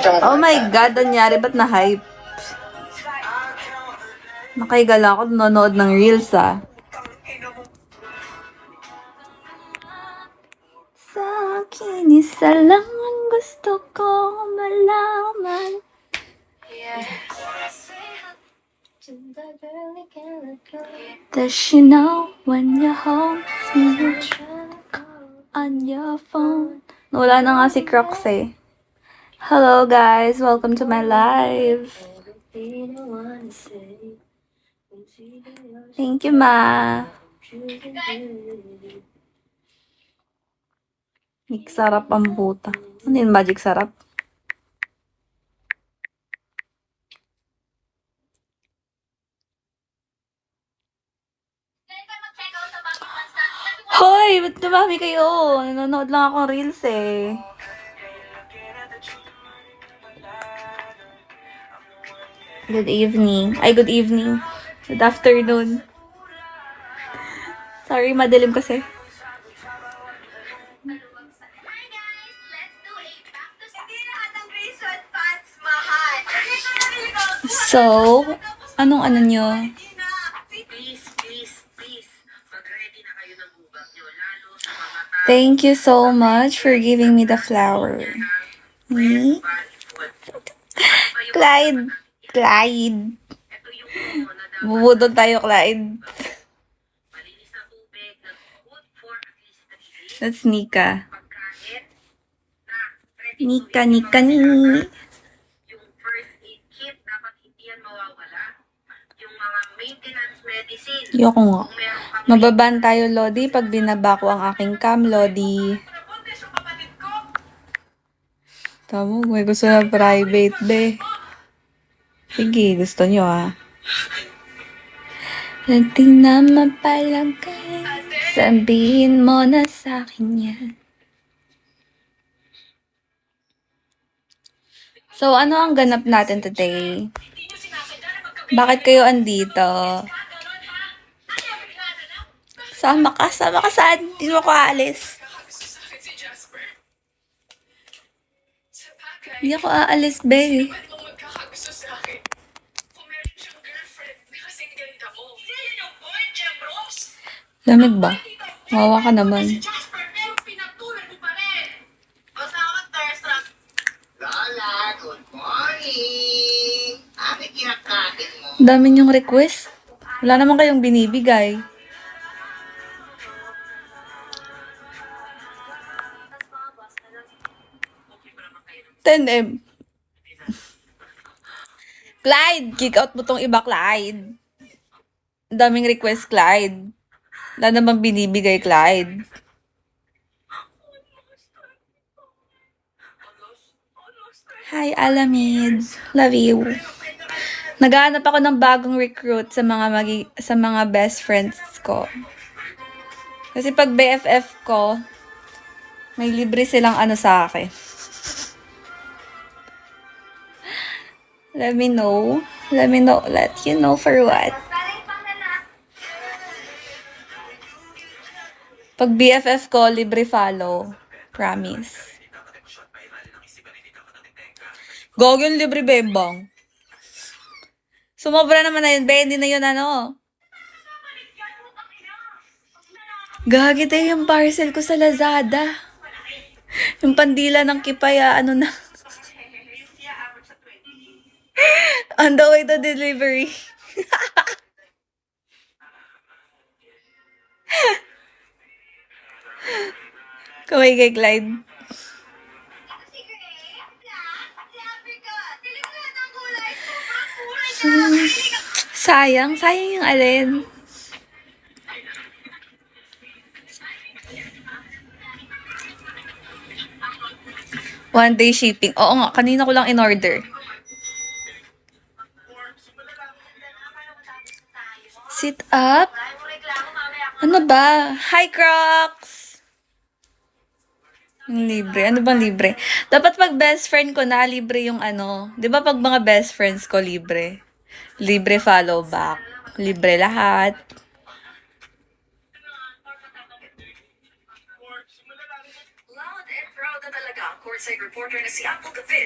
Oh my God, anyari? Ba't na-hype? Nakaiga lang ako, nanonood ng Reels ah. Sa akin, isa lang ang gusto ko malaman. Does she know when you hold me on your phone? Wala na nga si Crocs eh. Hello guys, welcome to my live. Thank you, Ma. Mix sarap ang buta. Ano yun, magic sarap? Hoy! Ba't dumami kayo? Nanonood lang akong reels eh. Good evening. Ay, good evening. Good afternoon. Sorry, madilim kasi. So, anong ano nyo? Thank you so much for giving me the flower. Me? Clyde. Clyde. Bubudol tayo, Clyde. That's Nika. Nika, Nika, ni. Yung first aid kit, dapat hindi yan mawawala. Yung mga maintenance medicine. Yoko nga. Mababan tayo, Lodi, pag binaba ko ang aking cam, Lodi. Tamo, may gusto na private, be. Sige, gusto nyo, ah. Hindi na mapalagay. Sabihin mo na sa akin yan. So, ano ang ganap natin today? Bakit kayo andito? Sama ka saan? Hindi mo ko aalis. Hindi ako aalis, be. Lamig ba? Wawa ka naman. Lola, good morning! Ano kinakain mo? Dami niyong request. Wala naman kayong binibigay. $10M. Clyde! Kick out mo tong iba, Clyde. Ang daming request, Clyde. Wala namang binibigay, Clyde. Hi, Alamid. Love you. Naghahanap ako ng bagong recruit sa mga best friends ko. Kasi pag BFF ko, may libre silang ano sa akin. Let me know. Let you know for what. Pag BFF ko, libre follow. Promise. Gagawin libre, bebang. Sumobra naman na yun, be. Hindi na yun ano. Gagi tayo yung parcel ko sa Lazada. Yung pandila ng Kipaya, ano na. On the way to delivery. Kaway kay Clyde. Sayang yung alin. One day shipping. Oo nga, kanina ko lang in-order. Sit up? Ano ba? Hi, Crocs! Yung libre. Ano bang libre? Dapat pag best friend ko na, libre yung ano. Di ba pag mga best friends ko, libre? Libre follow back. Libre lahat. Loud and proud na talaga ang courtside reporter na si Apple David